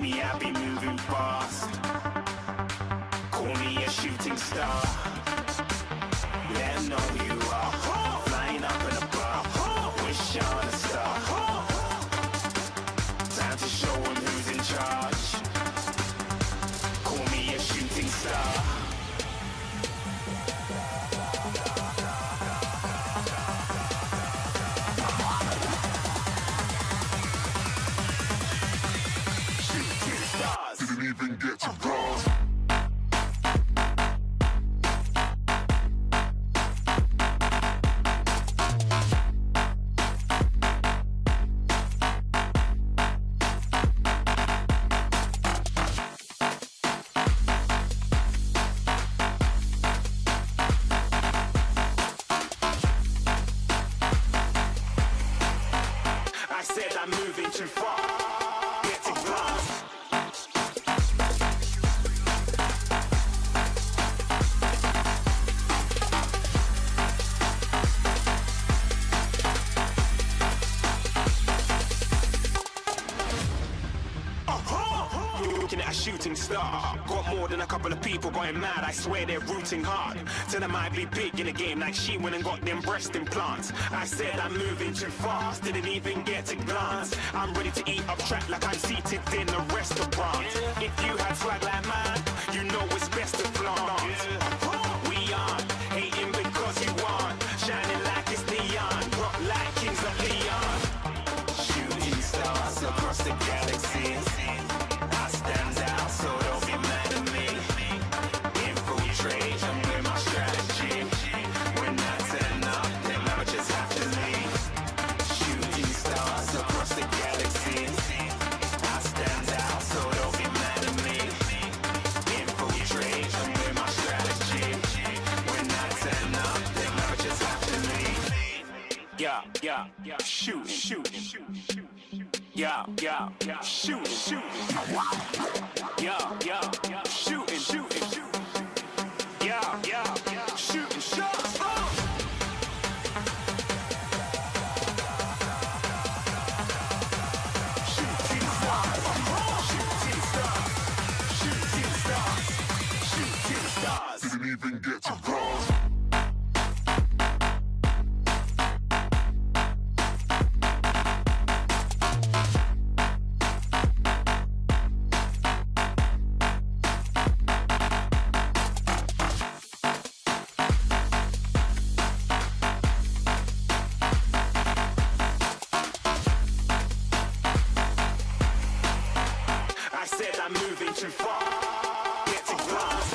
me, I be moving fast. Call me a shooting star. Let 'em know who you are. Flying up in a bar. Wish on a star. Time to show 'em who's in charge. Call me a shooting star. Didn't even get to bronze. I said I'm moving too far. Get to glass. Looking at a shooting star. Got more than a couple of people going mad. I swear they're rooting hard. Tell them I be big in the game like she went and got them breast implants. I said I'm moving too fast. Didn't even get a glance. I'm ready to eat up track like I'm seated in a restaurant. If you had swag like mine, you know it's best to flaunt. We aren't hating because you aren't. Shining like it's neon. Rock like kings of Leon. Shooting stars across the galaxy. I stand out, so don't be mad at me. Infiltrate, I'm with my strategy. When I turn up, then I just have to leave. Shooting stars across the galaxy. I stand out, so don't be mad at me. Infiltrate, I'm with my strategy. When I turn up, then I just have to leave. Yeah, shooting. Yeah, shooting. Yeah, shooting. Yeah, shooting shots. Shooting stars. Didn't even get to bronze. I said I'm moving too far. Get to glass.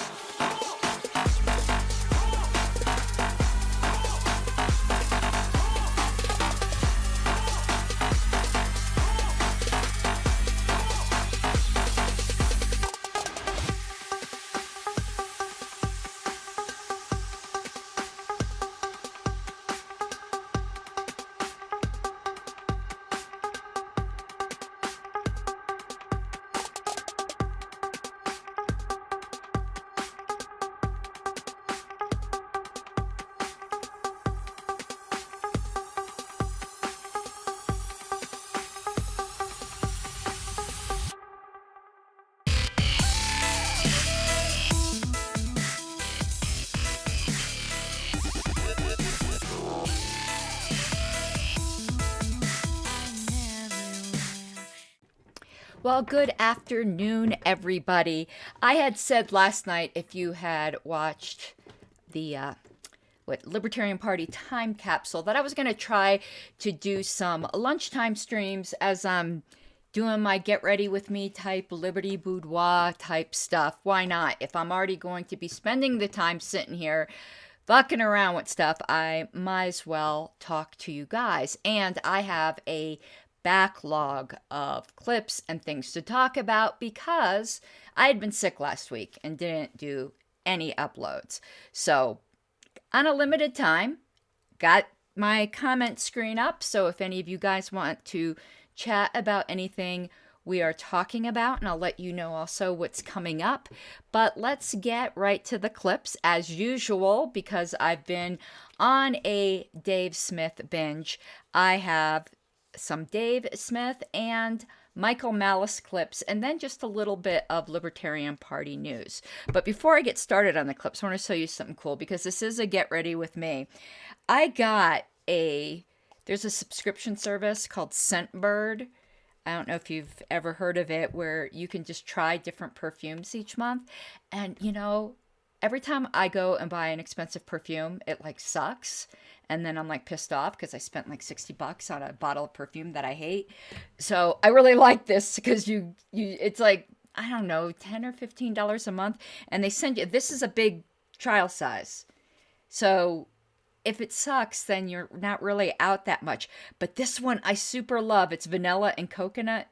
Well, good afternoon, everybody. I had said last night, if you had watched the Libertarian Party time capsule, that I was going to try to do some lunchtime streams as I'm doing my get ready with me type Liberty Boudoir type stuff. Why not? If I'm already going to be spending the time sitting here fucking around with stuff, I might as well talk to you guys. And I have a backlog of clips and things to talk about because I had been sick last week and didn't do any uploads. So on a limited time, got my comment screen up. So if any of you guys want to chat about anything we are talking about, and I'll let you know also what's coming up. But let's get right to the clips as usual, because I've been on a Dave Smith binge. I have some Dave Smith and Michael Malice clips, and then just a little bit of Libertarian Party news. But before I get started on the clips, I want to show you something cool because this is a get ready with me. I got there's a subscription service called Scentbird. I don't know if you've ever heard of it, where you can just try different perfumes each month. And, every time I go and buy an expensive perfume, it like sucks. And then I'm like pissed off because I spent like $60 on a bottle of perfume that I hate. So I really like this because it's like, I don't know, $10 or $15 a month. And they send you, this is a big trial size. So if it sucks, then you're not really out that much. But this one I super love. It's vanilla and coconut.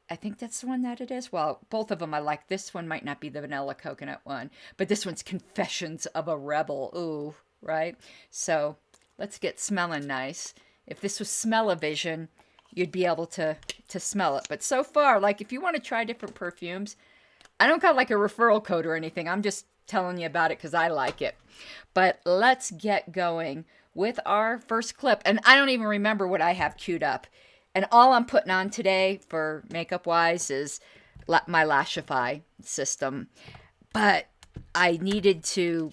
I think that's the one that it is. Well, both of them I like. This one might not be the vanilla coconut one, but this one's Confessions of a Rebel. Ooh, right? So let's get smelling nice. If this was smell-o-vision, you'd be able to smell it. But so far, like if you want to try different perfumes, I don't got like a referral code or anything. I'm just telling you about it because I like it. But let's get going with our first clip. And I don't even remember what I have queued up. And all I'm putting on today for makeup-wise is my Lashify system. But I needed to...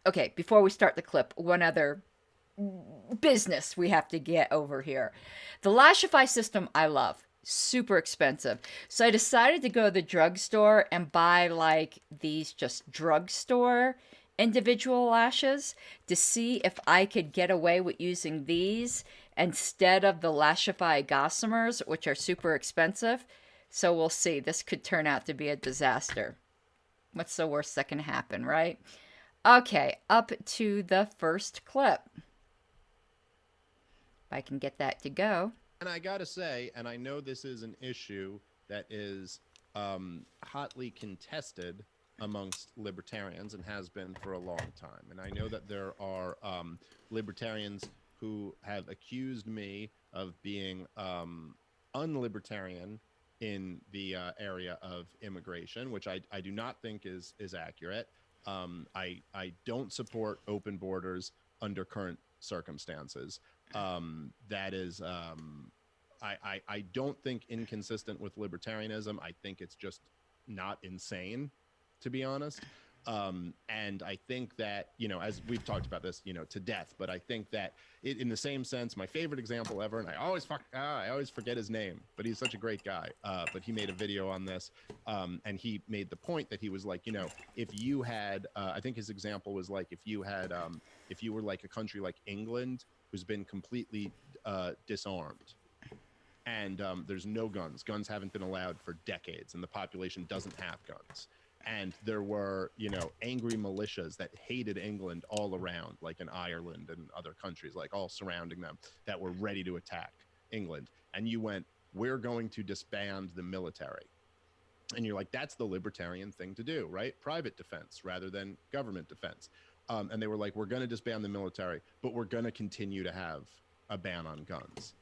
Okay, before we start the clip, one other business we have to get over here. The Lashify system I love. Super expensive. So I decided to go to the drugstore and buy like these just drugstore individual lashes to see if I could get away with using these instead of the Lashify Gossamers, which are super expensive. So we'll see. This could turn out to be a disaster. What's the worst that can happen, right? Okay, up to the first clip. If I can get that to go. And I gotta say, and I know this is an issue that is hotly contested amongst libertarians and has been for a long time. And I know that there are libertarians who have accused me of being unlibertarian in the area of immigration, which I do not think is accurate. I don't support open borders under current circumstances. That is, I don't think inconsistent with libertarianism. I think it's just not insane, to be honest. And I think that, as we've talked about this, to death, but I think that in the same sense, my favorite example ever, and I always forget his name, but he's such a great guy. But he made a video on this, and he made the point that he was like, if you had, I think his example was like, if you were like a country like England, who's been completely disarmed, and there's no guns. Guns haven't been allowed for decades, and the population doesn't have guns. And there were, angry militias that hated England all around, like in Ireland and other countries, like all surrounding them, that were ready to attack England. And you went, we're going to disband the military. And you're like, that's the libertarian thing to do, right? Private defense rather than government defense. And they were like, we're going to disband the military, but we're going to continue to have a ban on guns.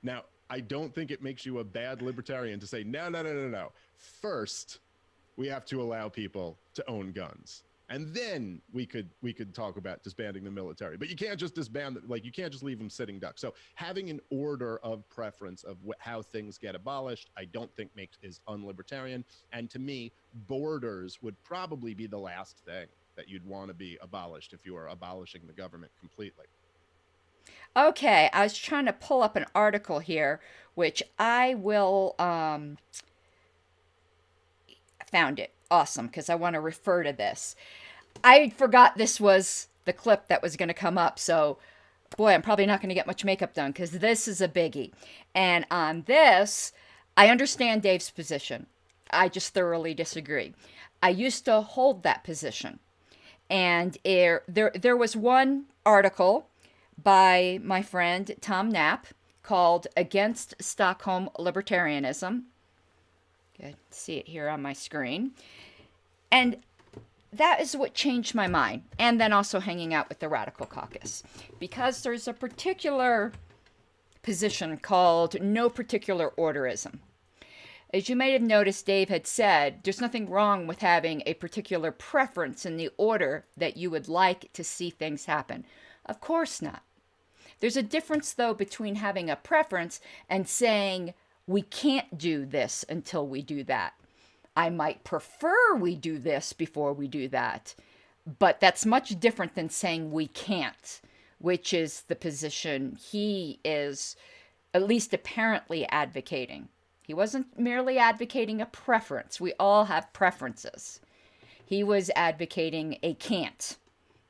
Now, I don't think it makes you a bad libertarian to say, no. First, we have to allow people to own guns. And then we could talk about disbanding the military. But you can't just disband, you can't just leave them sitting ducks. So having an order of preference of how things get abolished, I don't think is unlibertarian. And to me, borders would probably be the last thing that you'd want to be abolished if you were abolishing the government completely. Okay, I was trying to pull up an article here, which I will, found it. Awesome, because I want to refer to this. I forgot this was the clip that was going to come up, so boy, I'm probably not going to get much makeup done because this is a biggie. And on this, I understand Dave's position. I just thoroughly disagree. I used to hold that position. And there was one article by my friend Tom Knapp called Against Stockholm Libertarianism. Good, see it here on my screen. And that is what changed my mind. And then also hanging out with the Radical Caucus. Because there's a particular position called no particular orderism. As you may have noticed, Dave had said, there's nothing wrong with having a particular preference in the order that you would like to see things happen. Of course not. There's a difference, though, between having a preference and saying, We can't do this until we do that. I might prefer we do this before we do that, but that's much different than saying we can't, which is the position he is at least apparently advocating. He wasn't merely advocating a preference. We all have preferences. He was advocating a can't.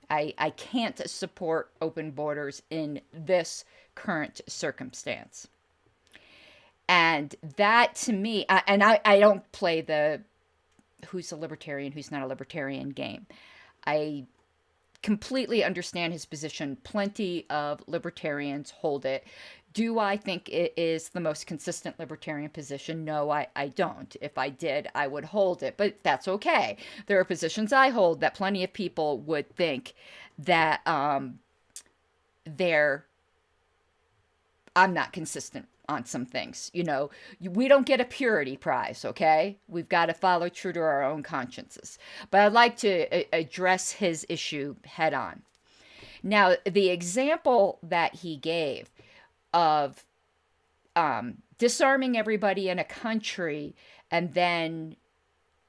I can't support open borders in this current circumstance. And that to me, I don't play the who's a libertarian, who's not a libertarian game. I completely understand his position. Plenty of libertarians hold it. Do I think it is the most consistent libertarian position? No, I don't. If I did, I would hold it, but that's okay. There are positions I hold that plenty of people would think that I'm not consistent on some things. You know, we don't get a purity prize, okay? We've got to follow true to our own consciences. But I'd like to address his issue head on. Now, the example that he gave of disarming everybody in a country and then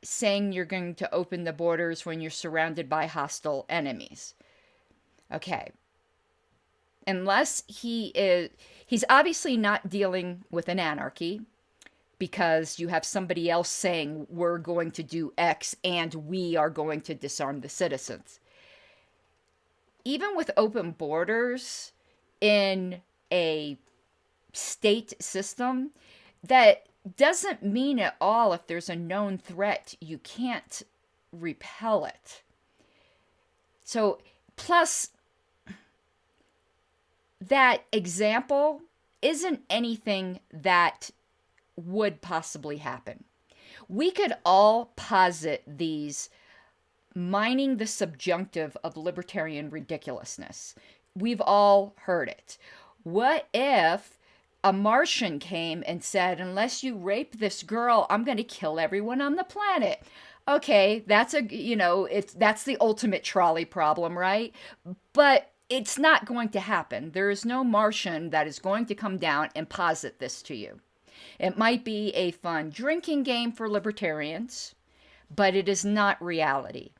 saying you're going to open the borders when you're surrounded by hostile enemies. Okay. Unless he's obviously not dealing with an anarchy, because you have somebody else saying we're going to do X and we are going to disarm the citizens. Even with open borders in a state system, that doesn't mean at all if there's a known threat, you can't repel it. So, plus, that example isn't anything that would possibly happen. We could all posit these mining the subjunctive of libertarian ridiculousness. We've all heard it. What if a Martian came and said, unless you rape this girl, I'm going to kill everyone on the planet? Okay, that's that's the ultimate trolley problem, right? But it's not going to happen. There is no Martian that is going to come down and posit this to you. It might be a fun drinking game for libertarians, but it is not reality.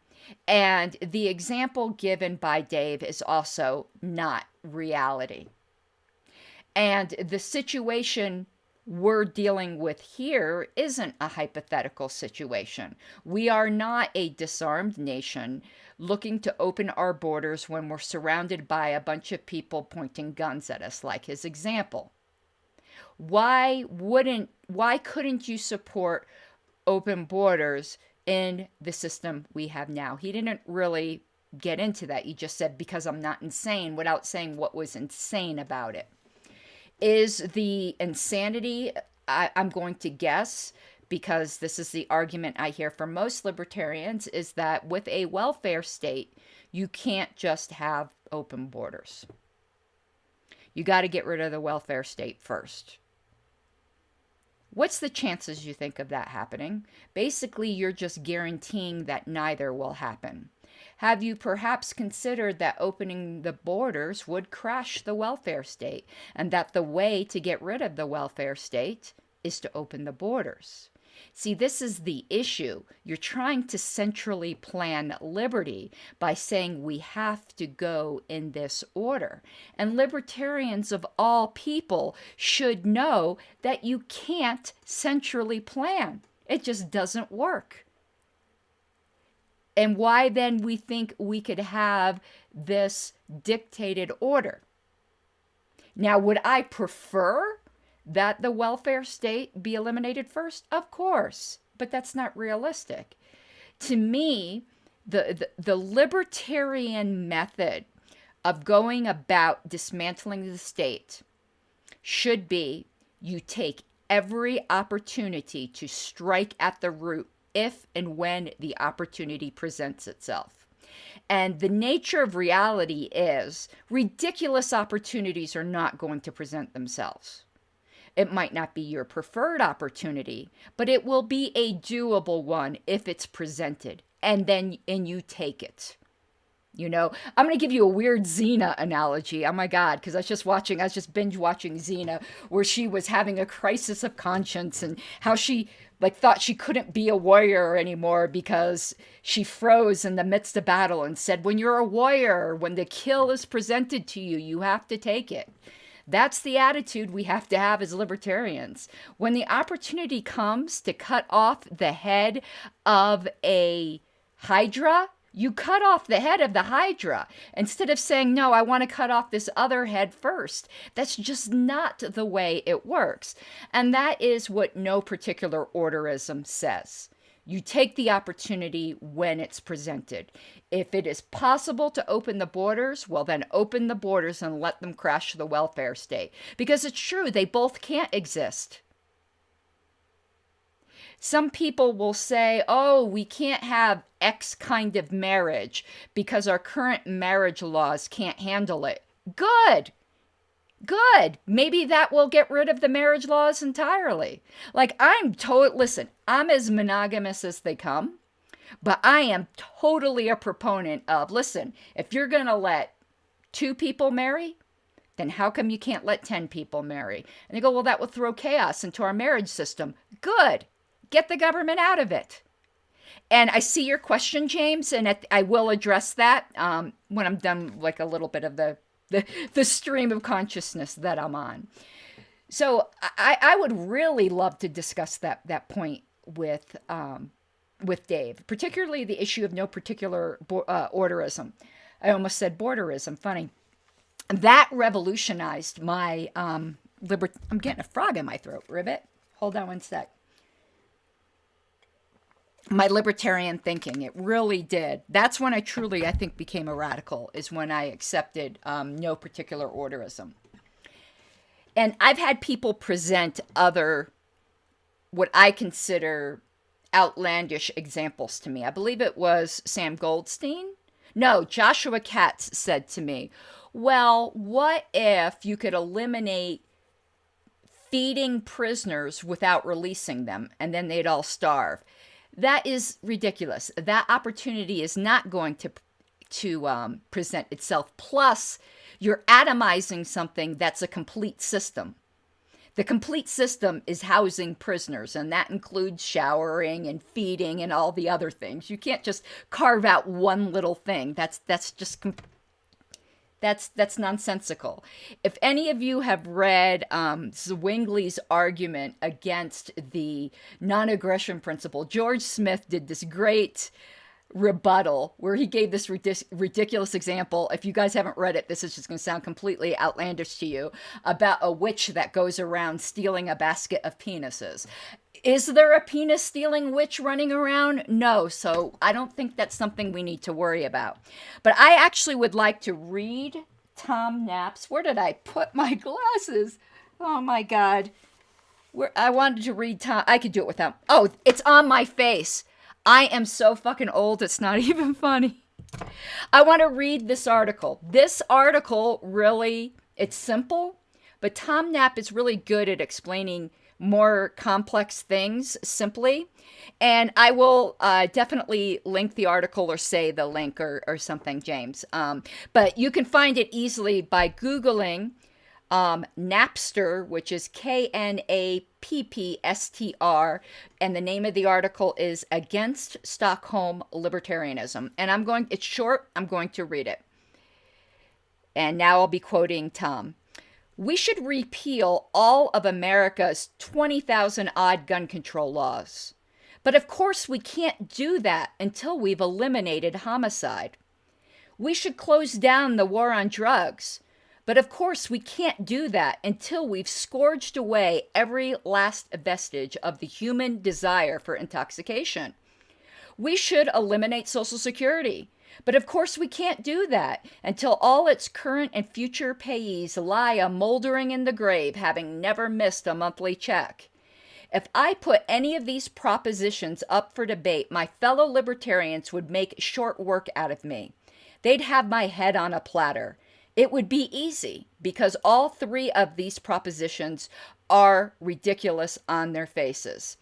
And the example given by Dave is also not reality. And the situation we're dealing with here isn't a hypothetical situation. We are not a disarmed nation looking to open our borders when we're surrounded by a bunch of people pointing guns at us, like his example. Why couldn't you support open borders in the system we have now? He didn't really get into that. He just said, because I'm not insane, without saying what was insane about it. Is the insanity, I'm going to guess, because this is the argument I hear from most libertarians, is that with a welfare state, you can't just have open borders. You got to get rid of the welfare state first. What's the chances you think of that happening? Basically, you're just guaranteeing that neither will happen. Have you perhaps considered that opening the borders would crash the welfare state, and that the way to get rid of the welfare state is to open the borders? See, this is the issue. You're trying to centrally plan liberty by saying we have to go in this order. And libertarians of all people should know that you can't centrally plan. It just doesn't work. And why then we think we could have this dictated order? Now, would I prefer that the welfare state be eliminated first? Of course, but that's not realistic. To me, the libertarian method of going about dismantling the state should be you take every opportunity to strike at the root if and when the opportunity presents itself. And the nature of reality is ridiculous opportunities are not going to present themselves. It might not be your preferred opportunity, but it will be a doable one if it's presented, and you take it. You know, I'm going to give you a weird Xena analogy. Oh my God, because I was just binge watching Xena, where she was having a crisis of conscience and how she like thought she couldn't be a warrior anymore because she froze in the midst of battle and said, when you're a warrior, when the kill is presented to you, you have to take it. That's the attitude we have to have as libertarians. When the opportunity comes to cut off the head of a Hydra, you cut off the head of the Hydra instead of saying, no, I want to cut off this other head first. That's just not the way it works. And that is what no particular orderism says. You take the opportunity when it's presented. If it is possible to open the borders, well, then open the borders and let them crash the welfare state. Because it's true, they both can't exist. Some people will say, oh, we can't have X kind of marriage because our current marriage laws can't handle it. Good. Good. Maybe that will get rid of the marriage laws entirely. Like, listen, I'm as monogamous as they come, but I am totally a proponent of, listen, if you're going to let 2 people marry, then how come you can't let 10 people marry? And they go, well, that will throw chaos into our marriage system. Good. Get the government out of it. And I see your question, James, and I will address that when I'm done, like a little bit of the stream of consciousness that I'm on. So I would really love to discuss that point with Dave, particularly the issue of no particular orderism. I almost said borderism. Funny. That revolutionized my I'm getting a frog in my throat. Ribbit. Hold on one sec. My libertarian thinking. It really did. That's when I think, became a radical, is when I accepted no particular orderism. And I've had people present other, what I consider outlandish examples to me. I believe it was Sam Goldstein. No, Joshua Katz said to me, well, what if you could eliminate feeding prisoners without releasing them, and then they'd all starve? That is ridiculous. That opportunity is not going to present itself. Plus, you're atomizing something that's a complete system. The complete system is housing prisoners, and that includes showering and feeding and all the other things. You can't just carve out one little thing. That's nonsensical. If any of you have read Zwingli's argument against the non-aggression principle, George Smith did this great rebuttal where he gave this ridiculous example. If you guys haven't read it, this is just going to sound completely outlandish to you, about a witch that goes around stealing a basket of penises. Is there a penis stealing witch running around? No, so I don't think that's something we need to worry about. But I actually would like to read Tom Knapp's. Where did I put my glasses? Oh my God. I wanted to read Tom. I could do it without. Oh, it's on my face. I am so fucking old, it's not even funny. I want to read this article. This article really, it's simple, but Tom Knapp is really good at explaining more complex things simply. And I will definitely link the article or say the link or something, James. But you can find it easily by Googling Napster, which is KNAPPSTR, and the name of the article is Against Stockholm Libertarianism. And it's short, I'm going to read it. And now I'll be quoting Tom. We should repeal all of America's 20,000 odd gun control laws. But of course we can't do that until we've eliminated homicide. We should close down the war on drugs. But of course we can't do that until we've scourged away every last vestige of the human desire for intoxication. We should eliminate Social Security. But of course we can't do that until all its current and future payees lie a moldering in the grave, having never missed a monthly check. If I put any of these propositions up for debate, my fellow libertarians would make short work out of me. They'd have my head on a platter. It would be easy because all 3 of these propositions are ridiculous on their faces.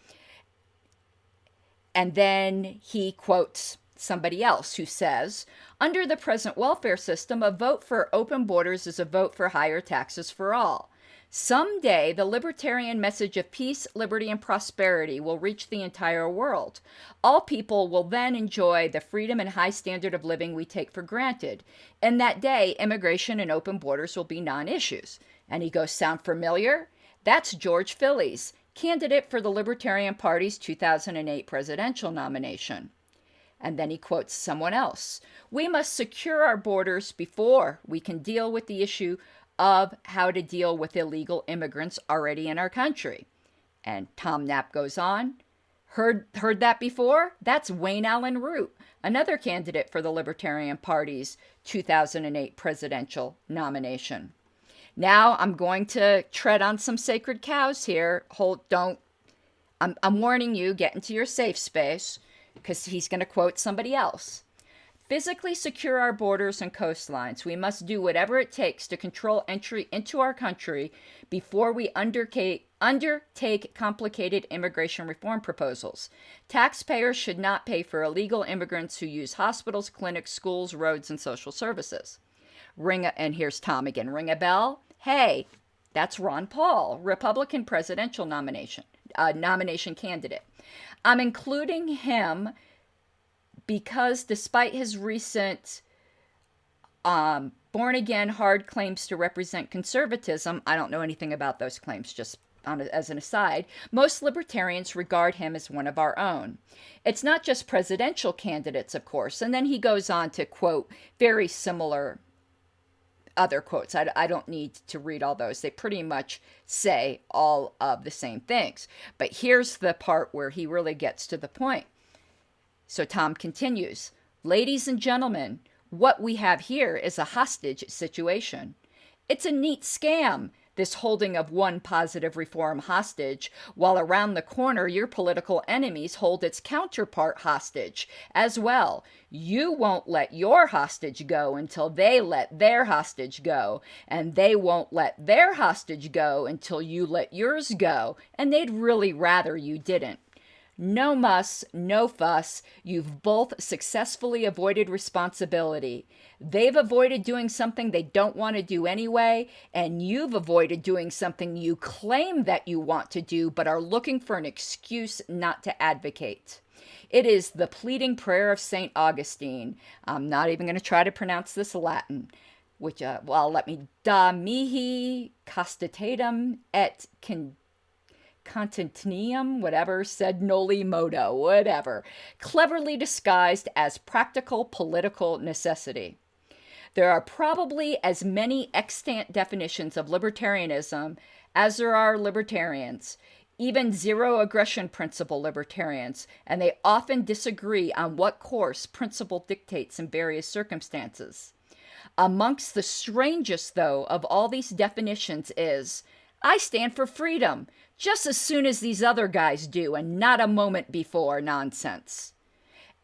And then he quotes somebody else who says, under the present welfare system, a vote for open borders is a vote for higher taxes for all. Someday, the libertarian message of peace, liberty, and prosperity will reach the entire world. All people will then enjoy the freedom and high standard of living we take for granted. In that day, immigration and open borders will be non-issues. And he goes, sound familiar? That's George Phillies, candidate for the Libertarian Party's 2008 presidential nomination. And then he quotes someone else. We must secure our borders before we can deal with the issue of how to deal with illegal immigrants already in our country. And Tom Knapp goes on, heard that before? That's Wayne Allen Root, another candidate for the Libertarian Party's 2008 presidential nomination. Now I'm going to tread on some sacred cows here. I'm warning you, get into your safe space, because he's going to quote somebody else. Physically secure our borders and coastlines. We must do whatever it takes to control entry into our country before we undertake complicated immigration reform proposals. Taxpayers should not pay for illegal immigrants who use hospitals, clinics, schools, roads, and social services. And here's Tom again. Ring a bell? Hey, that's Ron Paul, Republican presidential nomination candidate. I'm including him because despite his recent born-again hard claims to represent conservatism, I don't know anything about those claims, just as an aside, most libertarians regard him as one of our own. It's not just presidential candidates, of course. And then he goes on to quote very similar other quotes. I don't need to read all those. They pretty much say all of the same things. But here's the part where he really gets to the point. So Tom continues, ladies and gentlemen, what we have here is a hostage situation. It's a neat scam, this holding of one positive reform hostage, while around the corner your political enemies hold its counterpart hostage as well. You won't let your hostage go until they let their hostage go, and they won't let their hostage go until you let yours go, and they'd really rather you didn't. No muss, no fuss. You've both successfully avoided responsibility. They've avoided doing something they don't want to do anyway, and you've avoided doing something you claim that you want to do but are looking for an excuse not to advocate. It is the pleading prayer of St. Augustine. I'm not even going to try to pronounce this Latin, which, let me, da mihi castitatem et contentium, whatever, sed noli modo, whatever, cleverly disguised as practical political necessity. There are probably as many extant definitions of libertarianism as there are libertarians, even zero aggression principle libertarians, and they often disagree on what course principle dictates in various circumstances. Amongst the strangest, though, of all these definitions is, I stand for freedom, just as soon as these other guys do, and not a moment before nonsense.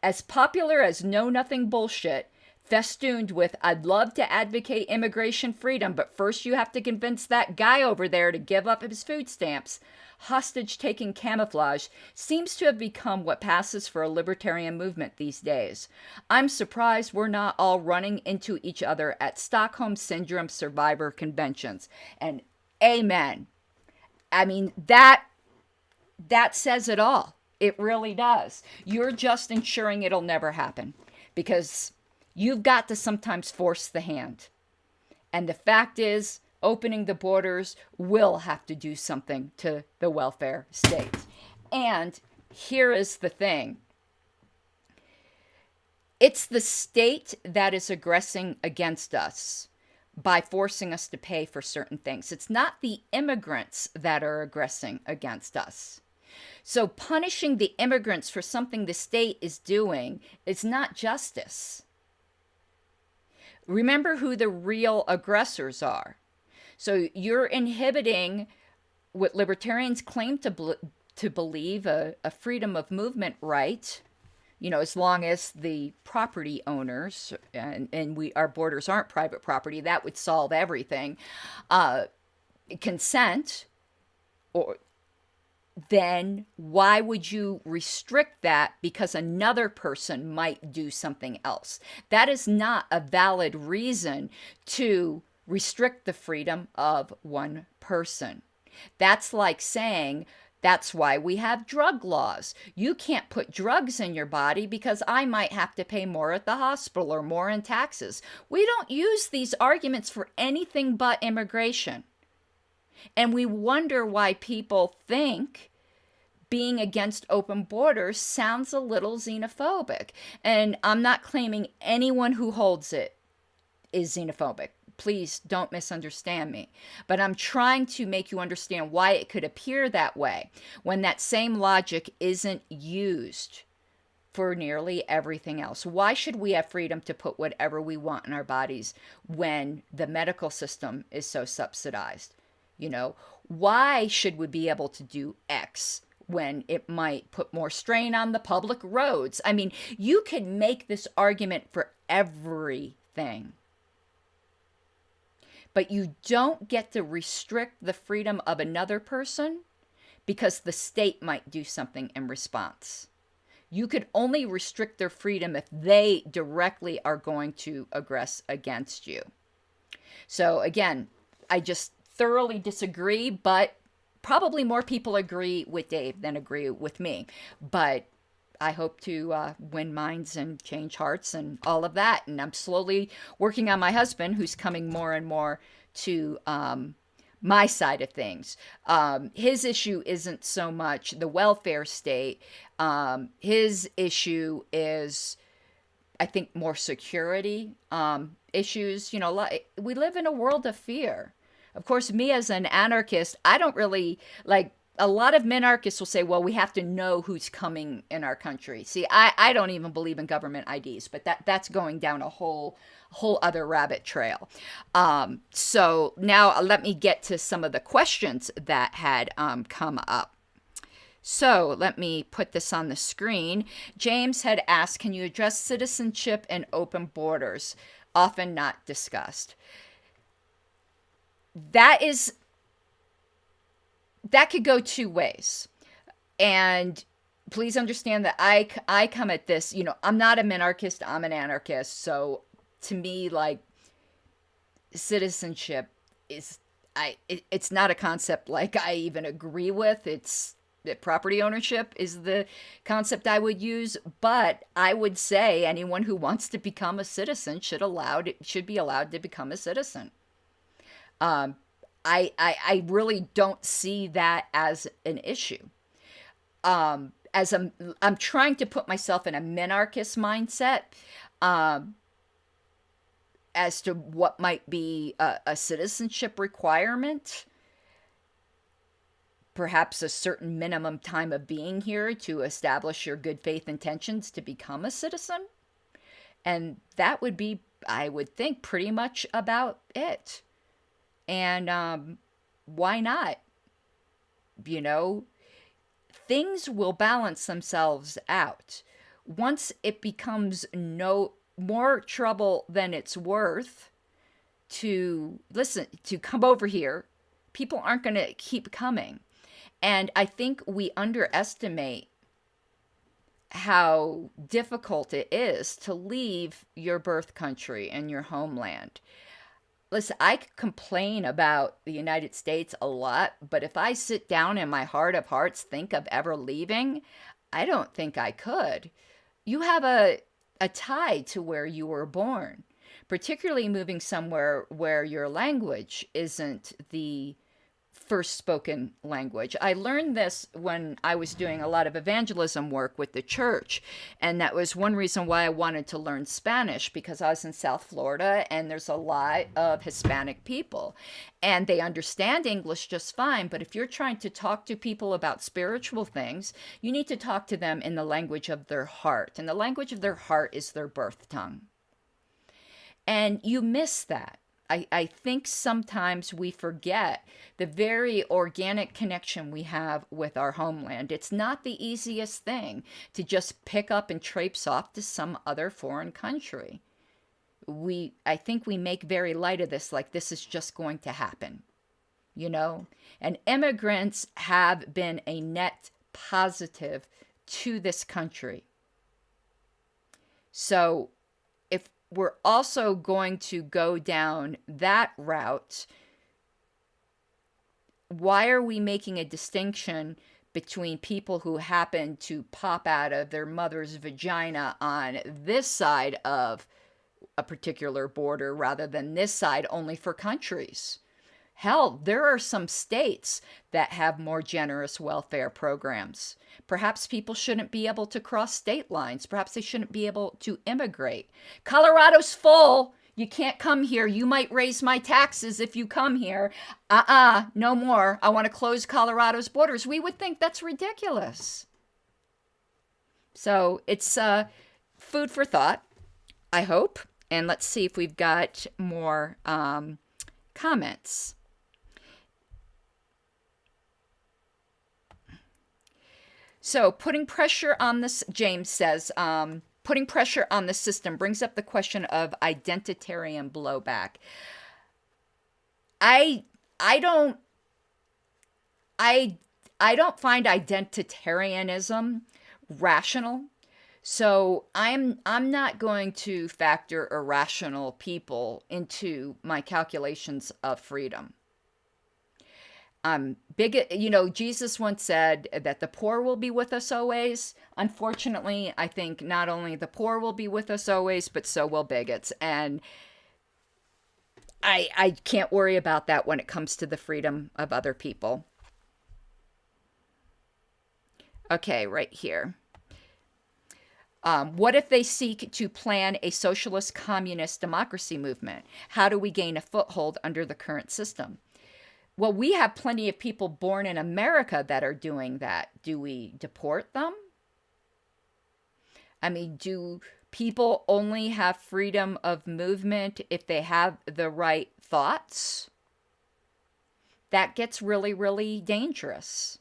As popular as know-nothing bullshit, festooned with, I'd love to advocate immigration freedom, but first you have to convince that guy over there to give up his food stamps, hostage-taking camouflage seems to have become what passes for a libertarian movement these days. I'm surprised we're not all running into each other at Stockholm Syndrome survivor conventions. And amen. I mean, that says it all. It really does. You're just ensuring it'll never happen because you've got to sometimes force the hand. And the fact is, opening the borders will have to do something to the welfare state. And here is the thing. It's the state that is aggressing against us by forcing us to pay for certain things. It's not the immigrants that are aggressing against us. So punishing the immigrants for something the state is doing is not justice. Remember who the real aggressors are. So you're inhibiting what libertarians claim to believe a freedom of movement right, you know, as long as the property owners, and our borders aren't private property, that would solve everything, consent, or then why would you restrict that because another person might do something else? That is not a valid reason to restrict the freedom of one person. That's like saying, that's why we have drug laws. You can't put drugs in your body because I might have to pay more at the hospital or more in taxes. We don't use these arguments for anything but immigration. And we wonder why people think being against open borders sounds a little xenophobic. And I'm not claiming anyone who holds it is xenophobic. Please don't misunderstand me. But I'm trying to make you understand why it could appear that way when that same logic isn't used for nearly everything else. Why should we have freedom to put whatever we want in our bodies when the medical system is so subsidized? You know, why should we be able to do X when it might put more strain on the public roads? I mean, you could make this argument for everything. But you don't get to restrict the freedom of another person because the state might do something in response. You could only restrict their freedom if they directly are going to aggress against you. So again, I just thoroughly disagree, but probably more people agree with Dave than agree with me. But I hope to win minds and change hearts and all of that. And I'm slowly working on my husband, who's coming more and more to my side of things. His issue isn't so much the welfare state. His issue is, I think, more security issues. You know, we live in a world of fear. Of course, me as an anarchist, I don't really like. A lot of minarchists will say, well, we have to know who's coming in our country. See, I don't even believe in government IDs, but that's going down a whole other rabbit trail. So now let me get to some of the questions that had come up. So let me put this on the screen. James had asked, can you address citizenship and open borders? Often not discussed. That could go two ways. And please understand that I come at this, you know, I'm not a minarchist, I'm an anarchist. So to me, like, citizenship is, it's not a concept like I even agree with. It's that property ownership is the concept I would use. But I would say anyone who wants to become a citizen should be allowed to become a citizen. I really don't see that as an issue. As I'm trying to put myself in a minarchist mindset, as to what might be a citizenship requirement. Perhaps a certain minimum time of being here to establish your good faith intentions to become a citizen. And that would be, I would think, pretty much about it. And why not? You know, things will balance themselves out. Once it becomes no more trouble than it's worth to come over here, people aren't going to keep coming. And I think we underestimate how difficult it is to leave your birth country and your homeland. Listen, I complain about the United States a lot, but if I sit down in my heart of hearts think of ever leaving, I don't think I could. You have a tie to where you were born, particularly moving somewhere where your language isn't the first spoken language. I learned this when I was doing a lot of evangelism work with the church. And that was one reason why I wanted to learn Spanish, because I was in South Florida and there's a lot of Hispanic people and they understand English just fine. But if you're trying to talk to people about spiritual things, you need to talk to them in the language of their heart. And the language of their heart is their birth tongue. And you miss that. I think sometimes we forget the very organic connection we have with our homeland. It's not the easiest thing to just pick up and traipse off to some other foreign country. I think we make very light of this, like this is just going to happen. you know, and immigrants have been a net positive to this country. So if we're also going to go down that route, why are we making a distinction between people who happen to pop out of their mother's vagina on this side of a particular border rather than this side only for countries? Hell, there are some states that have more generous welfare programs. Perhaps people shouldn't be able to cross state lines. Perhaps they shouldn't be able to immigrate. Colorado's full. You can't come here. You might raise my taxes if you come here. No more. I want to close Colorado's borders. We would think that's ridiculous. So it's food for thought, I hope. And let's see if we've got more comments. So putting pressure on this, James says, putting pressure on the system brings up the question of identitarian blowback. I don't find identitarianism rational. So I'm not going to factor irrational people into my calculations of freedom. Jesus once said that the poor will be with us always. Unfortunately, I think not only the poor will be with us always, but so will bigots. And I can't worry about that when it comes to the freedom of other people. Okay, right here. What if they seek to plan a socialist communist democracy movement? How do we gain a foothold under the current system? Well, we have plenty of people born in America that are doing that. Do we deport them? I mean, do people only have freedom of movement if they have the right thoughts? That gets really, really dangerous.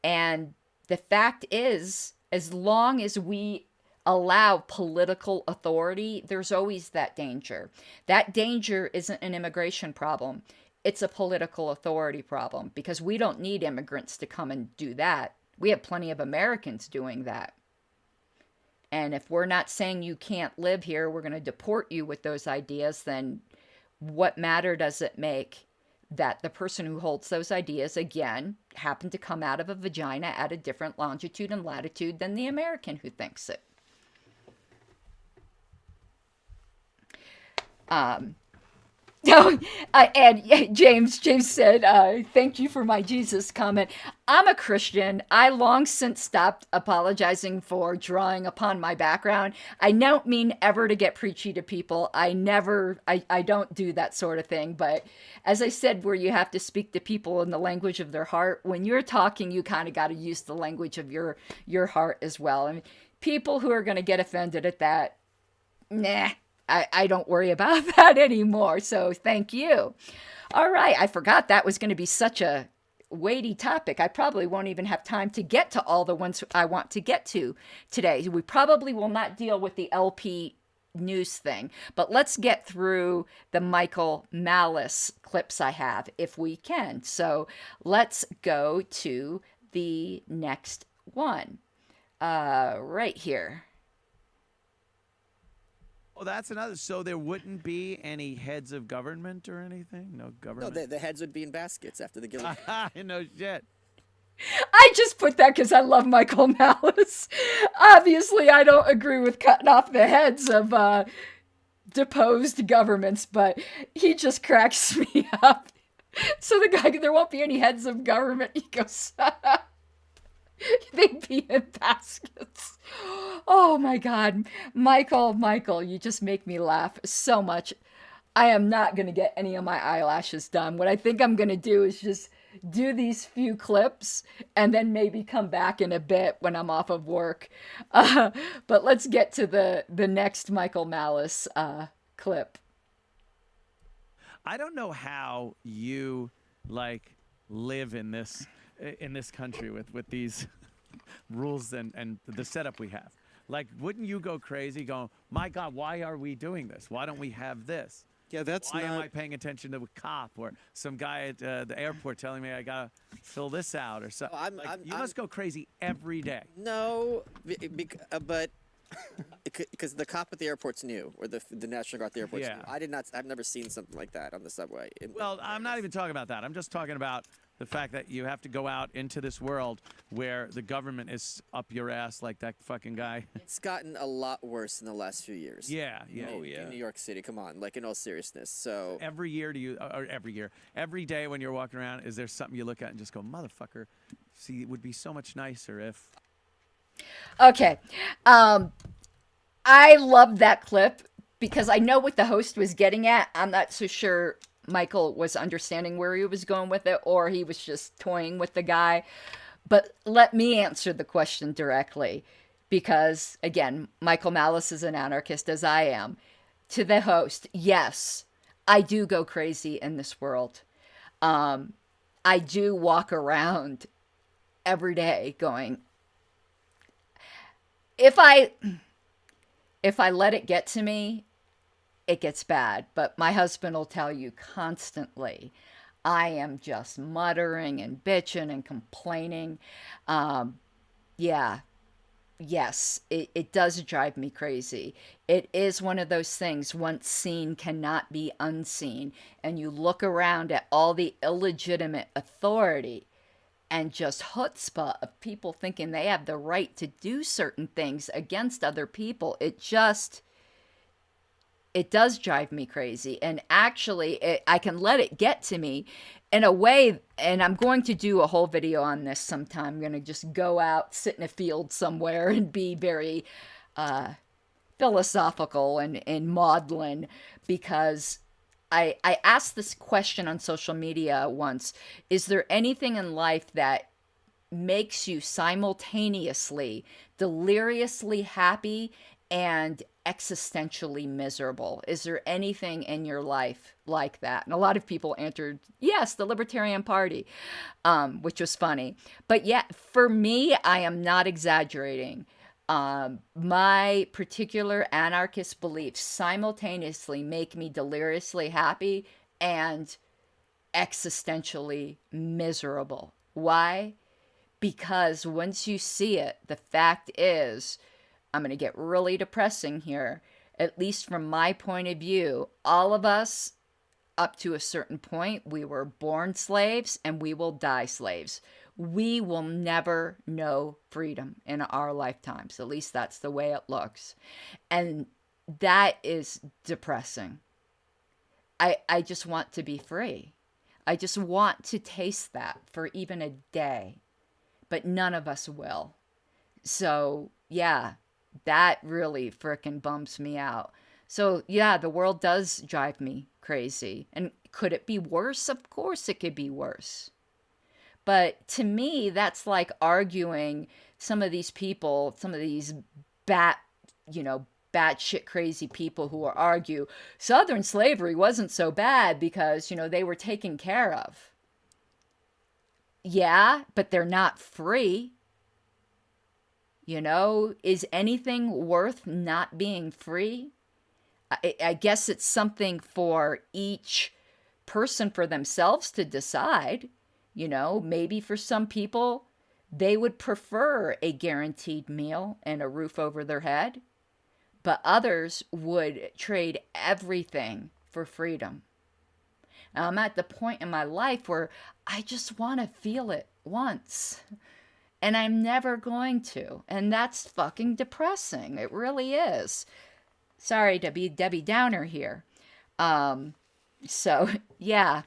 And the fact is, as long as we allow political authority, there's always that danger. That danger isn't an immigration problem. It's a political authority problem, because we don't need immigrants to come and do that. We have plenty of Americans doing that. And if we're not saying you can't live here, we're going to deport you with those ideas, then what matter does it make that the person who holds those ideas, again, happen to come out of a vagina at a different longitude and latitude than the American who thinks it? And James said, thank you for my Jesus comment. I'm a Christian. I long since stopped apologizing for drawing upon my background. I don't mean ever to get preachy to people. I don't do that sort of thing. But as I said, where you have to speak to people in the language of their heart, when you're talking, you kind of got to use the language of your heart as well. And people who are going to get offended at that, nah. I don't worry about that anymore. So thank you. All right. I forgot that was going to be such a weighty topic. I probably won't even have time to get to all the ones I want to get to today. We probably will not deal with the LP news thing, but let's get through the Michael Malice clips I have if we can. So let's go to the next one right here. Oh, that's another. So there wouldn't be any heads of government or anything? No government? No, the heads would be in baskets after the guillotine. No shit. I just put that because I love Michael Malice. Obviously, I don't agree with cutting off the heads of deposed governments, but he just cracks me up. So the guy, there won't be any heads of government. He goes, they'd be in baskets. Oh my God. Michael, you just make me laugh so much. I am not going to get any of my eyelashes done. What I think I'm going to do is just do these few clips and then maybe come back in a bit when I'm off of work. But let's get to the next Michael Malice clip. I don't know how you live in this country with these rules and the setup we have. Wouldn't you go crazy going, my God, why are we doing this? Why don't we have this? Yeah, that's Why am not. I paying attention to a cop or some guy at the airport telling me I gotta fill this out or something? You must go crazy every day. No, but because the cop at the airport's new, or the National Guard at the airport's Yeah. new. I did not. I've never seen something like that on the subway. Well, I'm not even talking about that. I'm just talking about the fact that you have to go out into this world where the government is up your ass like that fucking guy. It's gotten a lot worse in the last few years. Yeah. In New York City, come on, like in all seriousness. So Every year every day when you're walking around, is there something you look at and just go, motherfucker, see, it would be so much nicer if. Okay. I love that clip because I know what the host was getting at. I'm not so sure Michael was understanding where he was going with it, or he was just toying with the guy. But let me answer the question directly because, again, Michael Malice is an anarchist, as I am. To the host, yes, I do go crazy in this world. I do walk around every day going, if I let it get to me, it gets bad. But my husband will tell you constantly, I am just muttering and bitching and complaining. Yes, it does drive me crazy. It is one of those things, once seen cannot be unseen. And you look around at all the illegitimate authority and just chutzpah of people thinking they have the right to do certain things against other people. It does drive me crazy. And actually, I can let it get to me in a way, and I'm going to do a whole video on this sometime. I'm going to just go out, sit in a field somewhere, and be very philosophical and maudlin, because I asked this question on social media once. Is there anything in life that makes you simultaneously deliriously happy and existentially miserable? Is there anything in your life like that? And a lot of people answered, yes, the Libertarian Party, which was funny. But yeah, for me, I am not exaggerating. My particular anarchist beliefs simultaneously make me deliriously happy and existentially miserable. Why? Because once you see it, the fact is, I'm going to get really depressing here, at least from my point of view, all of us, up to a certain point, we were born slaves and we will die slaves. We will never know freedom in our lifetimes. At least that's the way it looks. And that is depressing. I just want to be free. I just want to taste that for even a day. But none of us will. So, yeah, that really frickin' bumps me out. So, yeah, the world does drive me crazy. And could it be worse? Of course it could be worse. But to me, that's like arguing some of these people, some of these batshit crazy people who argue Southern slavery wasn't so bad because, they were taken care of. Yeah, but they're not free. Is anything worth not being free? I guess it's something for each person for themselves to decide. Maybe for some people, they would prefer a guaranteed meal and a roof over their head. But others would trade everything for freedom. Now, I'm at the point in my life where I just want to feel it once. And I'm never going to. And that's fucking depressing. It really is. Sorry to be Debbie Downer here. So, yeah.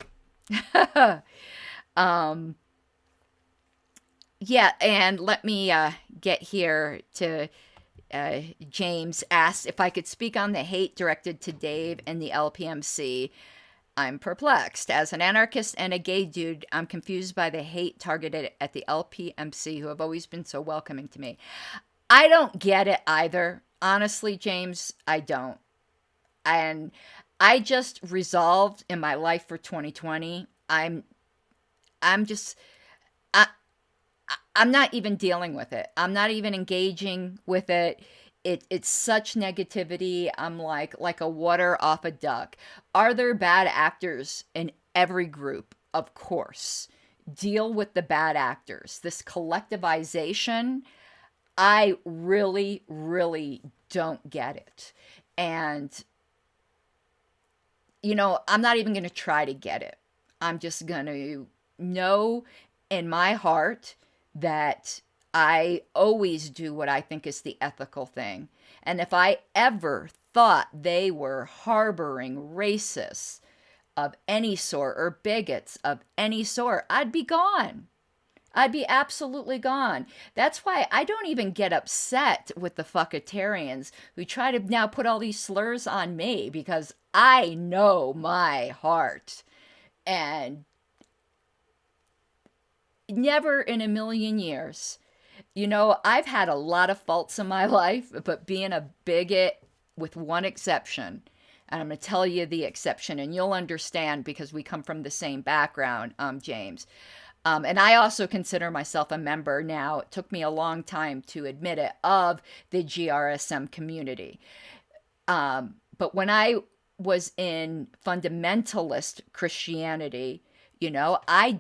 Yeah, and let me get here to James asked if I could speak on the hate directed to Dave and the LPMC. I'm perplexed. As an anarchist and a gay dude, I'm confused by the hate targeted at the LPMC, who have always been so welcoming to me. I don't get it either. Honestly, James, I don't. And I just resolved in my life for 2020. I'm not even dealing with it. I'm not even engaging with it. it's such negativity. I'm like a water off a duck. Are there bad actors in every group? Of course. Deal with the bad actors. This collectivization, I really, really don't get it. And, I'm not even going to try to get it. I'm just going to know in my heart that I always do what I think is the ethical thing. And if I ever thought they were harboring racists of any sort or bigots of any sort, I'd be gone. I'd be absolutely gone. That's why I don't even get upset with the fuckitarians who try to now put all these slurs on me, because I know my heart. And never in a million years. I've had a lot of faults in my life, but being a bigot, with one exception, and I'm going to tell you the exception, and you'll understand because we come from the same background, James. And I also consider myself a member now, it took me a long time to admit it, of the GRSM community. But when I was in fundamentalist Christianity, I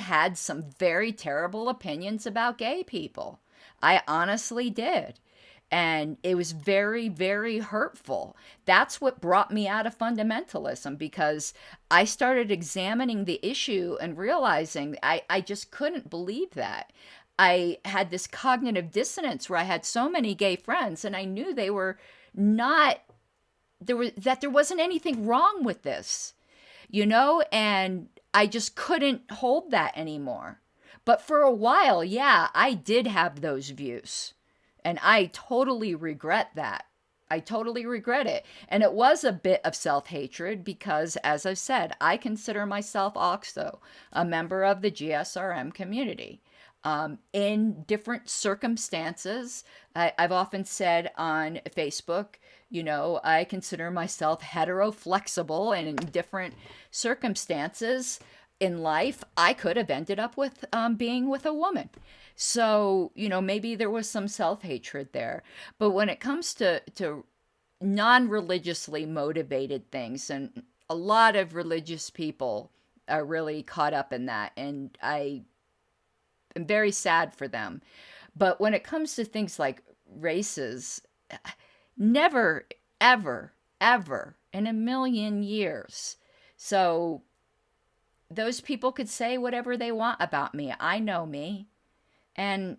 had some very terrible opinions about gay people. I honestly did. And it was very, very hurtful. That's what brought me out of fundamentalism, because I started examining the issue and realizing I just couldn't believe that. I had this cognitive dissonance where I had so many gay friends and I knew they were not, that there wasn't anything wrong with this, and I just couldn't hold that anymore. But for a while, yeah, I did have those views. And I totally regret that. I totally regret it. And it was a bit of self-hatred because, as I've said, I consider myself also a member of the GSRM community. In different circumstances, I've often said on Facebook, I consider myself hetero-flexible, and in different circumstances in life, I could have ended up with being with a woman. So, maybe there was some self-hatred there. But when it comes to non-religiously motivated things, and a lot of religious people are really caught up in that, and I am very sad for them. But when it comes to things like races, never, ever, ever in a million years. So those people could say whatever they want about me. I know me. And,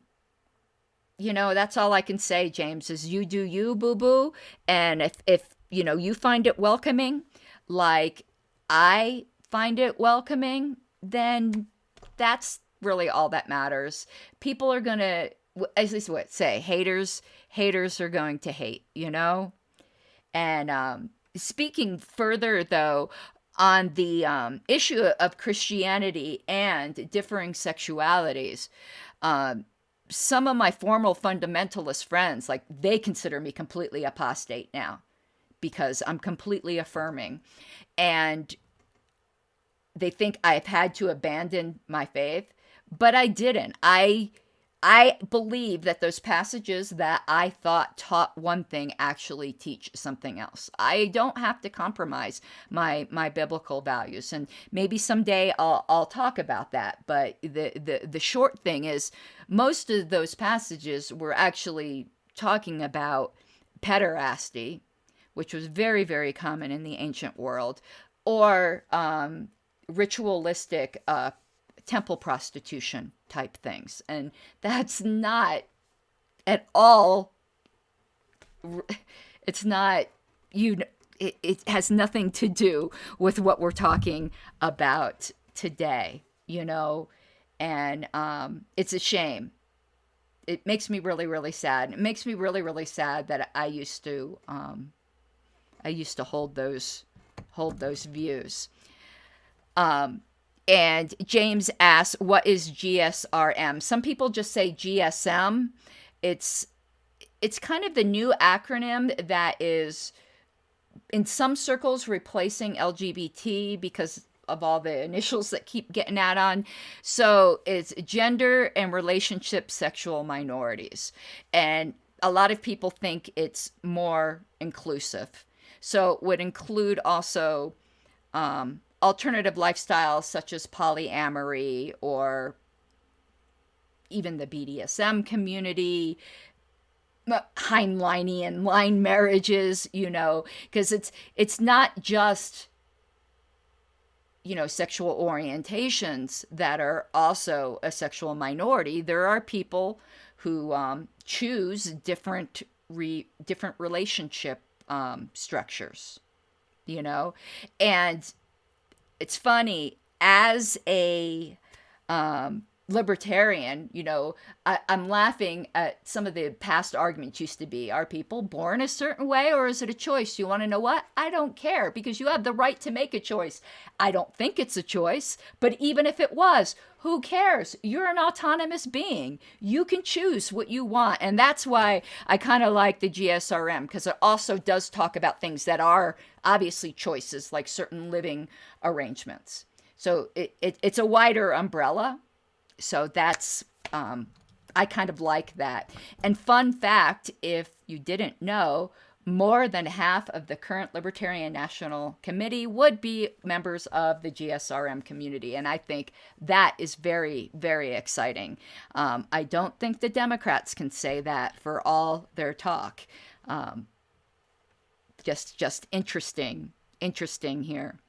that's all I can say, James, is you do you, boo-boo. And if you find it welcoming, like I find it welcoming, then that's really all that matters. People are going to, as they say, haters are going to hate, And speaking further, though, on the issue of Christianity and differing sexualities, some of my former fundamentalist friends, like, they consider me completely apostate now because I'm completely affirming. And they think I've had to abandon my faith, but I didn't. I believe that those passages that I thought taught one thing actually teach something else. I don't have to compromise my biblical values, and maybe someday I'll talk about that. But the short thing is, most of those passages were actually talking about pederasty, which was very, very common in the ancient world, or ritualistic temple prostitution type things. And that's not at all, it's not, it has nothing to do with what we're talking about today, and it's a shame. It makes me really, really sad. It makes me really, really sad that I used to hold those views. And James asks, what is GSRM? Some people just say GSM. It's kind of the new acronym that is, in some circles, replacing LGBT because of all the initials that keep getting added on. So it's gender and relationship sexual minorities. And a lot of people think it's more inclusive. So it would include also alternative lifestyles such as polyamory or even the BDSM community, Heinleinian line marriages, because it's not just, sexual orientations that are also a sexual minority. There are people who choose different relationship structures, and it's funny, as a libertarian, I'm laughing at some of the past arguments used to be, are people born a certain way or is it a choice? You want to know what? I don't care, because you have the right to make a choice. I don't think it's a choice, but even if it was, who cares? You're an autonomous being. You can choose what you want. And that's why I kind of like the GSRM, because it also does talk about things that are obviously choices, like certain living arrangements. So it's a wider umbrella. So that's, I kind of like that. And fun fact, if you didn't know, more than half of the current Libertarian National Committee would be members of the GSRM community. And I think that is very, very exciting. I don't think the Democrats can say that for all their talk. Just interesting here.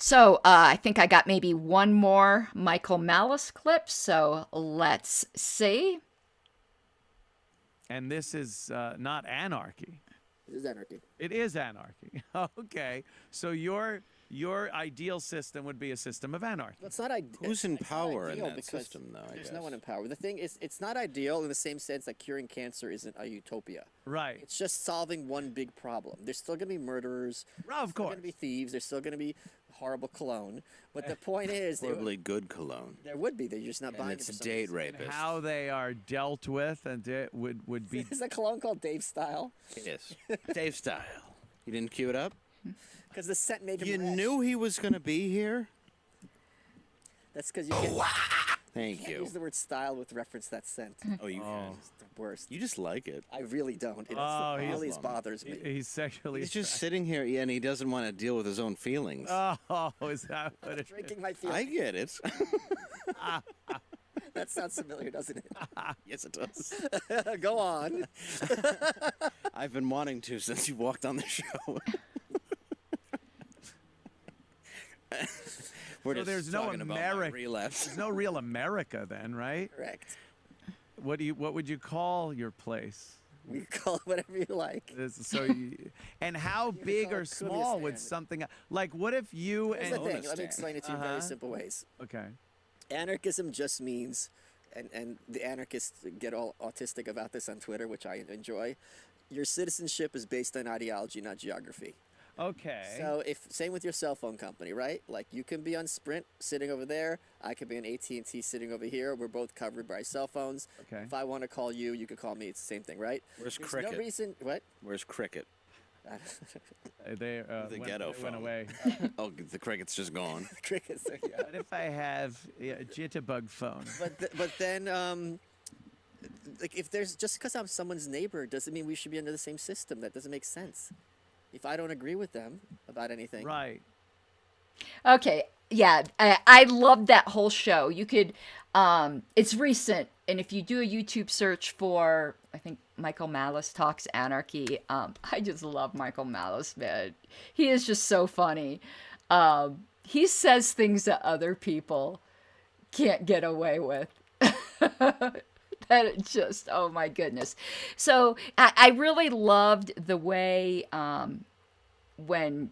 So I think I got maybe one more Michael Malice clip, so let's see. And this is not anarchy. It is anarchy. It is anarchy. Okay. So your ideal system would be a system of anarchy. Well, it's not Who's in power in ideal that because system, though? I There's guess. no one in power. The thing is, it's not ideal in the same sense that curing cancer isn't a utopia. Right. It's just solving one big problem. There's still going to be murderers. Of There's still course. going to be thieves. There's still going to be horrible cologne. But the point is, Horribly good cologne. there would be. They're just not buying And it it's for some date reason. rapist. How they are dealt with and would be. Is that cologne called Dave Style? Yes. Dave Style. You didn't cue it up? Because the scent made him You rash. knew he was going to be here? That's because you can't, Thank can't use you. the word style with reference to that scent. Oh, you can. It's the worst. You just like it. I really don't. It Oh, he's- really bothers me. He's sexually. He's just sitting here and he doesn't want to deal with his own feelings. Oh, is that what it is? Drinking my I feelings. get it. That sounds familiar, doesn't it? Yes, it does. Go on. I've been wanting to since you walked on the show. We're So just there's no talking about my America. relapse. There's no real America then, right? Correct. What would you call your place? We call it whatever you like. And how would big call or it small would Kurdistan. something like? What if you Here's the and thing. Let me Kurdistan. explain it to you in very simple ways. okay, Anarchism just means, and the anarchists get all autistic about this on Twitter, which I enjoy. Your citizenship is based on ideology, not geography. okay, So same with your cell phone company, right? Like you can be on Sprint sitting over there. I could be on AT&T sitting over here. We're both covered by cell phones. Okay. If I want to call you, you could call me. It's the same thing, right? Where's There's Cricket? no reason. What? Where's Cricket? they The went, ghetto they went phone. away. Oh, the Cricket's just gone. Crickets. Yeah. What if I have a jitterbug phone? But then like if there's just because I'm someone's neighbor doesn't mean we should be under the same system. That doesn't make sense. If I don't agree with them about anything, Right. Okay, yeah, I loved that whole show. You could, it's recent, and if you do a YouTube search for, I think Michael Malice Talks Anarchy, I just love Michael Malice, man. He is just so funny. He says things that other people can't get away with. That it's just, oh my goodness. So I really loved the way when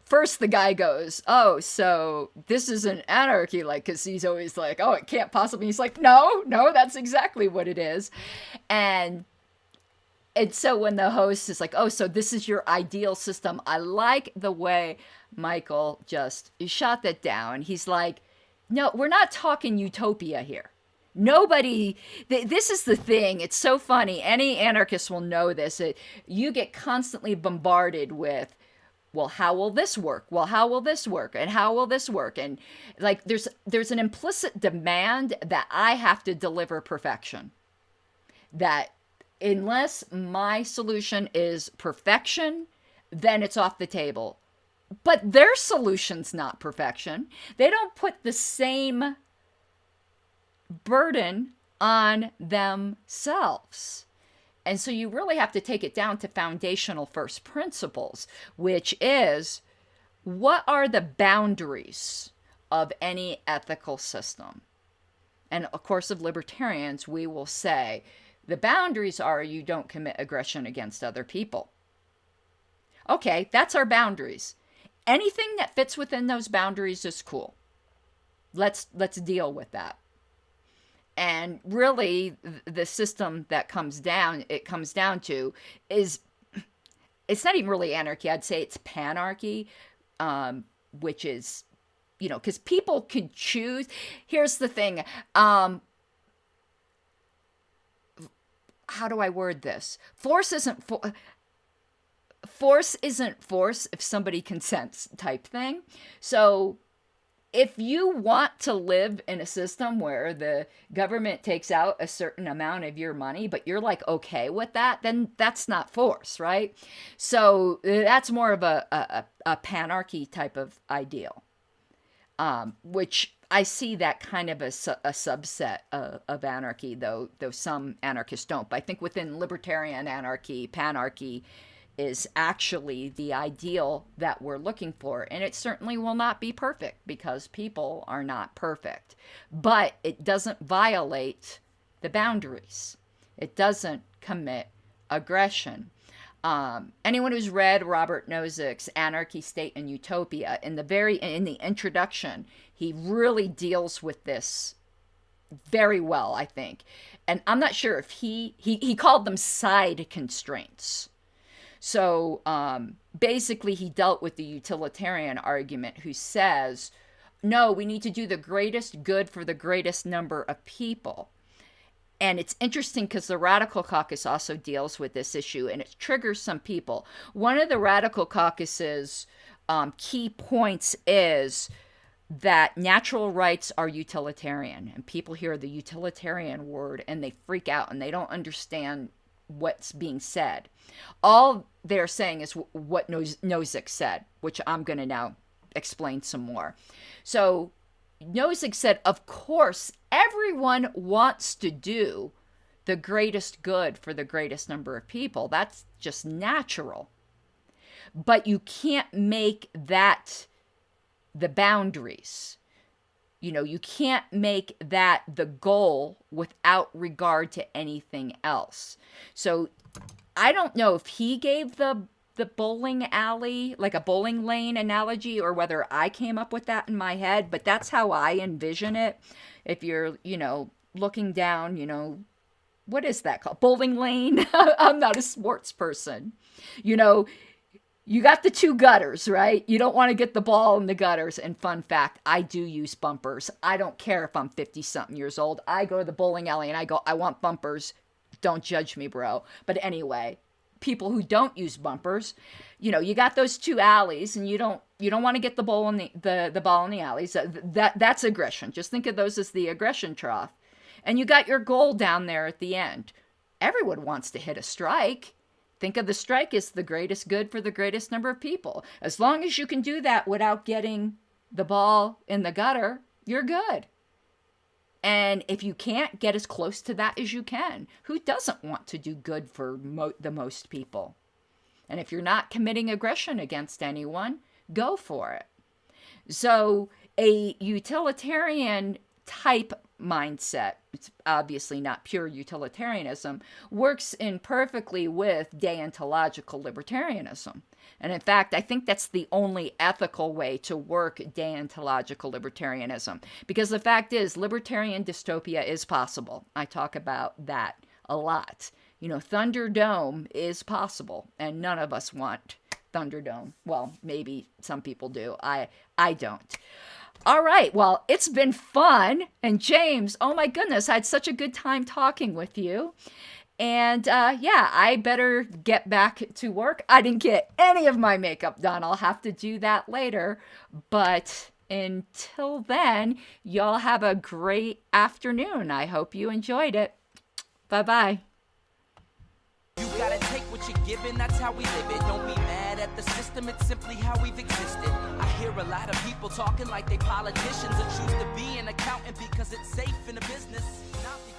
first the guy goes, oh, so this is an anarchy, like, because he's always like, oh, it can't possibly. He's like, no, that's exactly what it is. And so when the host is like, oh, so this is your ideal system, I like the way Michael just shot that down. He's like, no, we're not talking utopia here. Nobody, this is the thing. It's so funny. Any anarchist will know this. You get constantly bombarded with, well, how will this work? Well, how will this work? And how will this work? And like, there's an implicit demand that I have to deliver perfection. That unless my solution is perfection, then it's off the table. But their solution's not perfection. They don't put the same burden on themselves. And so you really have to take it down to foundational first principles, which is, what are the boundaries of any ethical system? And of course, of libertarians, we will say the boundaries are you don't commit aggression against other people. Okay, that's our boundaries. Anything that fits within those boundaries is cool. Let's deal with that. And really, the system that comes down to is, it's not even really anarchy. I'd say it's panarchy, which is, because people can choose. Here's the thing. How do I word this? Force isn't force if somebody consents, type thing. So if you want to live in a system where the government takes out a certain amount of your money, but you're like okay with that, then that's not force, right? So that's more of a panarchy type of ideal, which I see that kind of a subset of anarchy, though some anarchists don't. But I think within libertarian anarchy, panarchy is actually the ideal that we're looking for. And it certainly will not be perfect because people are not perfect. But it doesn't violate the boundaries. It doesn't commit aggression. Anyone who's read Robert Nozick's Anarchy, State, and Utopia, in the introduction, he really deals with this very well, I think. And I'm not sure if he called them side constraints. So basically, he dealt with the utilitarian argument, who says, no, we need to do the greatest good for the greatest number of people. And it's interesting because the Radical Caucus also deals with this issue, and it triggers some people. One of the Radical Caucus's key points is that natural rights are utilitarian. And people hear the utilitarian word and they freak out and they don't understand what's being said. All they're saying is what Nozick said, which I'm going to now explain some more. So Nozick said, of course, everyone wants to do the greatest good for the greatest number of people. That's just natural. But you can't make that the boundaries. You can't make that the goal without regard to anything else. So I don't know if he gave the bowling alley, like a bowling lane analogy, or whether I came up with that in my head, but that's how I envision it. If you're, looking down, what is that called? Bowling lane? I'm not a sports person. You got the two gutters, right? You don't want to get the ball in the gutters. And fun fact, I do use bumpers. I don't care if I'm 50-something years old. I go to the bowling alley and I go, I want bumpers. Don't judge me, bro. But anyway, people who don't use bumpers, you got those two alleys and you don't want to get the ball in the ball in the alleys. That's aggression. Just think of those as the aggression trough. And you got your goal down there at the end. Everyone wants to hit a strike. Think of the strike as the greatest good for the greatest number of people. As long as you can do that without getting the ball in the gutter, you're good. And if you can't, get as close to that as you can. Who doesn't want to do good for the most people? And if you're not committing aggression against anyone, go for it. So a utilitarian type mindset, it's obviously not pure utilitarianism, works in perfectly with deontological libertarianism. And in fact, I think that's the only ethical way to work deontological libertarianism. Because the fact is, libertarian dystopia is possible. I talk about that a lot. Thunderdome is possible, and none of us want Thunderdome. Well, maybe some people do. I don't. All right, well, it's been fun. And James, oh my goodness, I had such a good time talking with you. And I better get back to work. I didn't get any of my makeup done. I'll have to do that later. But until then, y'all have a great afternoon. I hope you enjoyed it. Bye-bye. You gotta take what you're given, that's how we live it. Don't be mad at the system, it's simply how we've existed. I hear a lot of people talking like they politicians and choose to be an accountant because it's safe in the business. Not the